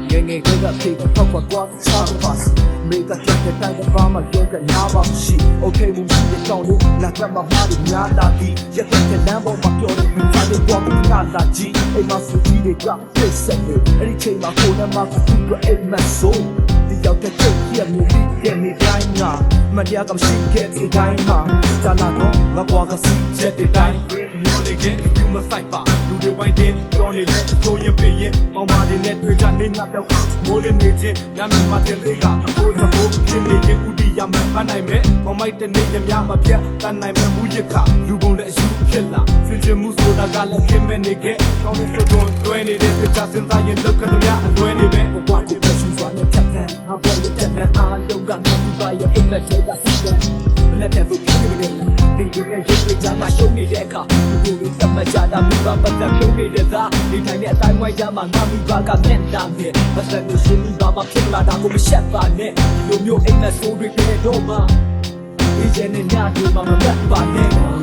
Ngenge gaga piga papa kwa sabas Mega chake tanga fama yoga naba shi Okay mu shi tonu la kama mari nyada di Yake ke lambo makyore Tade kwa mkala ji Ei masu jide ga pese me Eri che ma kona ma kukura ei maso Di yao ke kia mi li ke mi dai nga Mandia kam shi ke ti dai ma Tala no nga kwa ka si che ti dai Nyole ke you must fight ba Lu de wine din Yone le so yin pe yin Mama de net we ja ne nga pyaw Mo le ne chin Nyami ma de le ga Ako sa ko Chin ne yin udi ya ma Ban nai me Momai te ne yin mya ma pya Tan nai me mu yit ka Lu bong le yu phit la Fin chin mu so da ga le kin me ne ke Kaung ne so don Dwe ne de Fit ja sin sa yin Luk ka mya Dwe ne be Kwa ko pe shu swa ne tap tan Ha bo le tap tan A long ga nga mu ba ya In me che ga si ga Let them look at me Think you can get me down my show me that car You will come my jada me ba but that show me that Ni time ne tai wai ja ma nga mi ba ka net down ne But that no sin ba ma phit la da ko ma shat ba ne Lo myoအိမ်မဆိုးတွေတဲ့တော့မှာဒီကျနေညတို့မှာမမတ်ပါနဲ့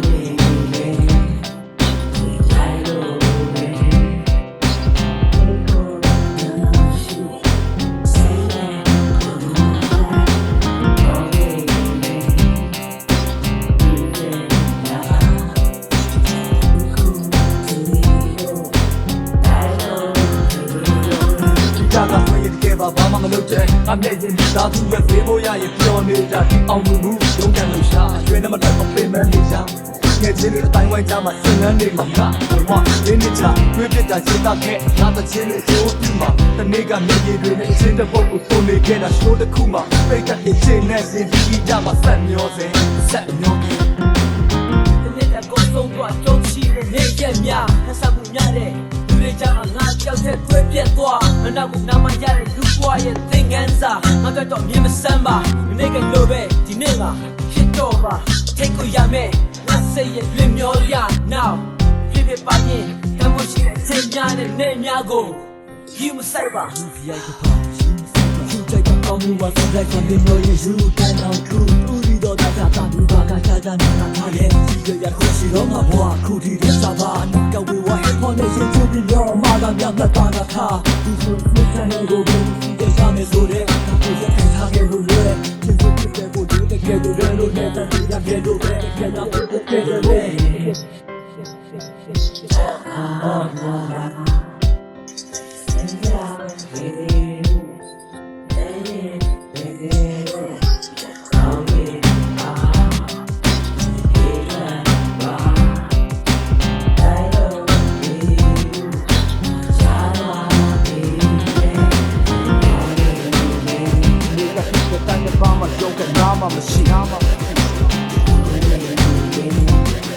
ဘာမှမလုပ်တဲ့အမြဲတမ်းသာသူရဲ့ဖေးဖို့ရရင်ပြောနေတာဒီအောင်မှုရုံးကန်လို့ရှာရွှေနဲ့မတိုက်မပေးမနေကြငယ်ချင်းတွေအတိုင်းဝိုင်းကြမှာသင်္ကန်းတွေမှာငါဘဝရင်းနေချတွေးပြတာစေတာခဲ့ငါတချင်းတွေချိုးပြမှာတနေ့ကမြေကြီးတွေနဲ့အချင်းတစ်ပုတ်ကိုပုံနေခဲ့တာရှိုးတစ်ခုမှာပိတ်တဲ့အချင်းနဲ့စင်ပြီးကြမှာဆက်မျောစင်ဆက်မျောခဲ့တနေ့ကကိုဆုံးတော့ကြုံရှိတဲ့နေကြမြဟဆမှုများတဲ့တွေကြမှာငါကြောက်တဲ့ခွေပြက်သွားမနောက်ဘူးနာမရတဲ့လူပွားရဲ့သင်္ကန်းစာငါတော့မြင်မစမ်းပါဒီနေ့ကလိုပဲဒီနေ့ကဟစ်တော့ပါထိတ်ကိုရမယ်ငါစိတ်ရဲ့လွင်မျောရ now ဖြစ်ဖြစ်ပါရင်တမို့ရှိတဲ့သင်များနဲ့နေများကိုယူမဆိုင်ပါလူပြိုက်ကပါယူတိုက်ကောင်းမှုပါစတဲ့ကံတွေမျိုးရဲ့ယူကန်အောင်ခုတူရီတော့တာတာဘူးပါကချာချာနာထားရဲ့ဒီရခုရှိတော့မှာဘွားခုတီတဲ့စာပါကဝေဝါဟေပေါ်နေရှင်သူပြီးတော့မာကမြတ်တာနာထားဒီဆိုမြတ်တဲ့ကိုဒီတဲ့စာမေဆိုတဲ့ကိုရခိုင်ထားခဲ့လို့လေဒီလိုဖြစ်တဲ့ကိုဒီတကယ်လို့လည်းလို့နေတဲ့ဒီရခဲ့လို့ပဲကျန်တော့ဖြစ်ခဲ့တယ်လေNama machine nama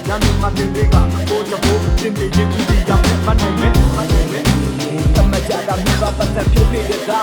Yami matendega Boja bo Tinde ye kudi yam Manai me Tamajada mi ba pata pyo pe de da